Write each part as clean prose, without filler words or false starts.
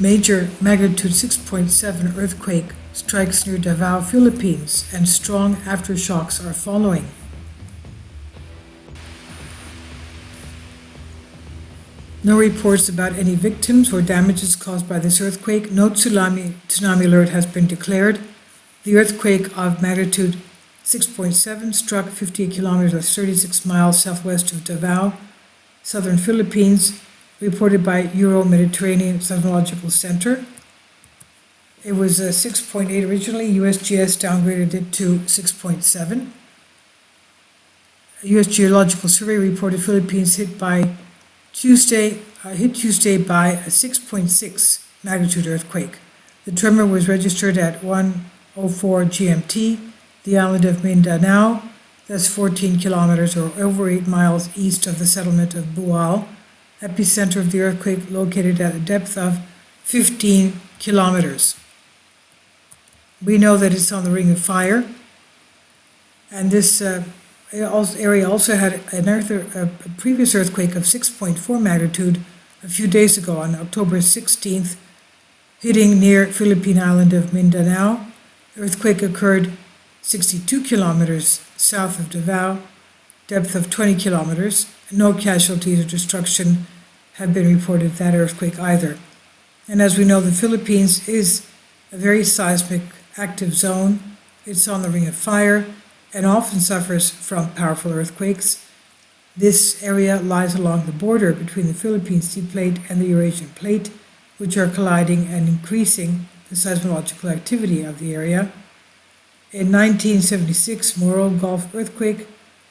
Major magnitude 6.7 earthquake strikes near Davao, Philippines, and strong aftershocks are following. No reports about any victims or damages caused by this earthquake. No tsunami alert has been declared. The earthquake of magnitude 6.7 struck 58 kilometers or 36 miles southwest of Davao, southern Philippines, reported by Euro-Mediterranean Seismological Center. It was 6.8 originally. USGS downgraded it to 6.7. U.S. Geological Survey reported Philippines hit Tuesday by a 6.6 magnitude earthquake. The tremor was registered at 1:04 GMT. The island of Mindanao, that's 14 kilometers or over 8 miles east of the settlement of Boal. Epicenter of the earthquake located at a depth of 15 kilometers. We know that it's on the Ring of Fire, and this area also had a previous earthquake of 6.4 magnitude a few days ago on October 16th, hitting near Philippine island of Mindanao. The earthquake occurred 62 kilometers south of Davao, depth of 20 kilometers. No casualties or destruction have been reported that earthquake either. And as we know, the Philippines is a very seismic active zone. It's on the Ring of Fire and often suffers from powerful earthquakes. This area lies along the border between the Philippine Sea Plate and the Eurasian Plate, which are colliding and increasing the seismological activity of the area. In 1976, Moro Gulf earthquake,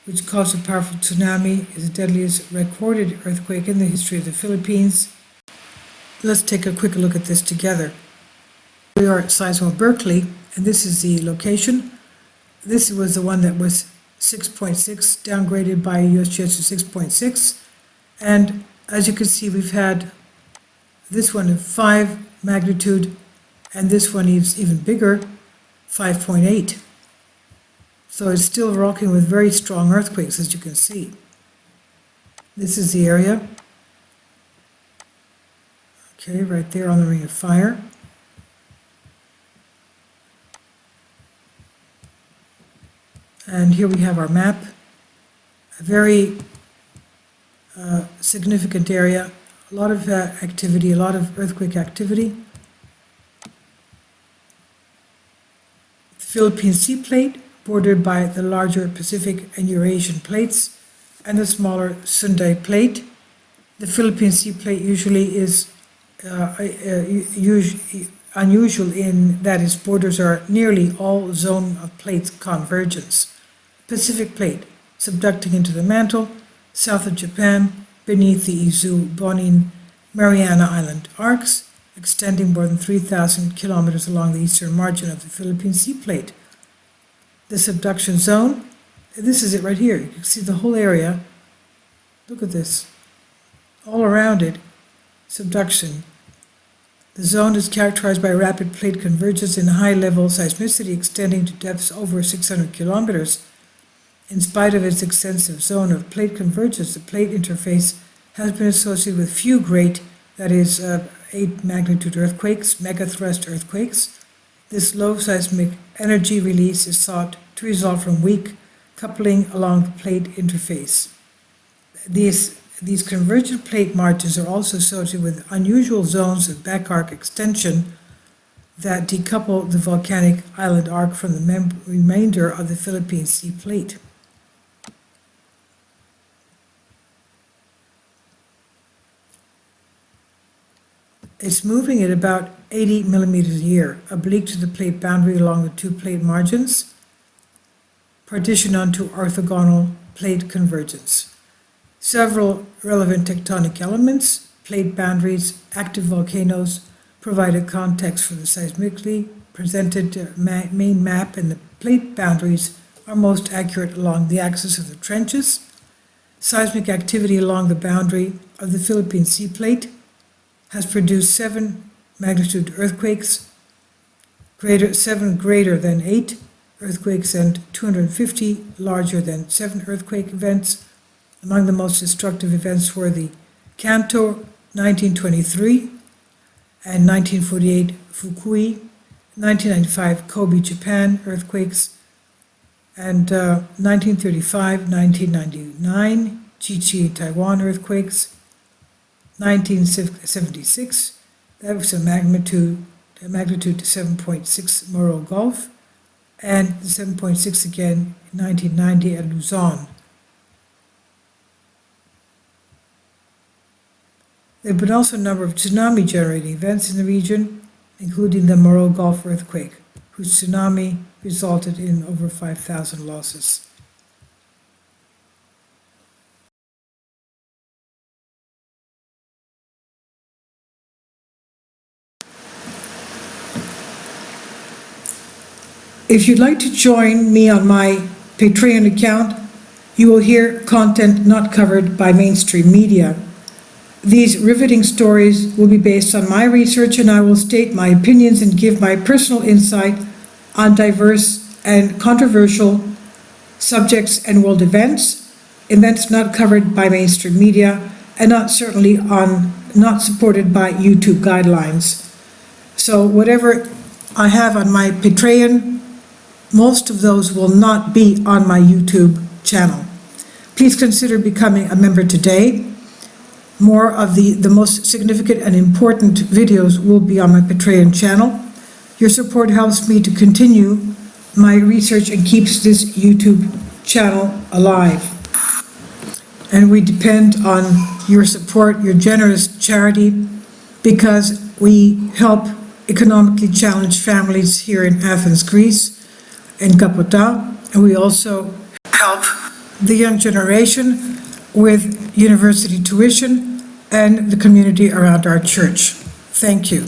which caused a powerful tsunami, is the deadliest recorded earthquake in the history of the Philippines. Let's take a quick look at this together. We are at Seismo Berkeley, and this is the location. This was the one that was 6.6, downgraded by USGS to 6.6. And as you can see, we've had this one of 5 magnitude, and this one is even bigger, 5.8. So it's still rocking with very strong earthquakes, as you can see. This is the area. Okay, right there on the Ring of Fire. And here we have our map. A very significant area, a lot of activity, a lot of earthquake activity. The Philippine Sea Plate, bordered by the larger Pacific and Eurasian plates and the smaller Sunday Plate. The Philippine Sea Plate usually is unusual in that its borders are nearly all zone of plates convergence. Pacific Plate, subducting into the mantle, south of Japan, beneath the Izu, Bonin, Mariana Island arcs, extending more than 3,000 kilometers along the eastern margin of the Philippine Sea Plate. The subduction zone, this is it right here. You can see the whole area. Look at this. All around it, subduction. The zone is characterized by rapid plate convergence and high-level seismicity extending to depths over 600 kilometers. In spite of its extensive zone of plate convergence, the plate interface has been associated with few great, that is, 8 magnitude earthquakes, megathrust earthquakes. This low seismic energy release is thought to result from weak coupling along the plate interface. These convergent plate margins are also associated with unusual zones of back arc extension that decouple the volcanic island arc from the remainder of the Philippine Sea Plate. It's moving at about 80 millimeters a year, oblique to the plate boundary along the 2 plate margins, partitioned onto orthogonal plate convergence. Several relevant tectonic elements, plate boundaries, active volcanoes, provided context for the seismically presented main map, and the plate boundaries are most accurate along the axis of the trenches. Seismic activity along the boundary of the Philippine Sea Plate has produced 7 magnitude earthquakes, 7 greater than 8 earthquakes, and 250 larger than 7 earthquake events. Among the most destructive events were the Canto 1923, and 1948 Fukui, 1995 Kobe, Japan earthquakes, and 1935, 1999 Chichi, Taiwan earthquakes, 1976, that was a magnitude to 7.6 Morro Gulf, and 7.6 again in 1990 at Luzon. There have been also a number of tsunami-generating events in the region, including the Morro Gulf earthquake, whose tsunami resulted in over 5,000 losses. If you'd like to join me on my Patreon account, you will hear content not covered by mainstream media. These riveting stories will be based on my research, and I will state my opinions and give my personal insight on diverse and controversial subjects and world events not covered by mainstream media, and not supported by YouTube guidelines. So whatever I have on my Patreon, most of those will not be on my YouTube channel. Please consider becoming a member today. More of the most significant and important videos will be on my Patreon channel. Your support helps me to continue my research and keeps this YouTube channel alive. And we depend on your support, your generous charity, because we help economically challenged families here in Athens, Greece, in Kapota, and we also help the young generation with university tuition and the community around our church. Thank you.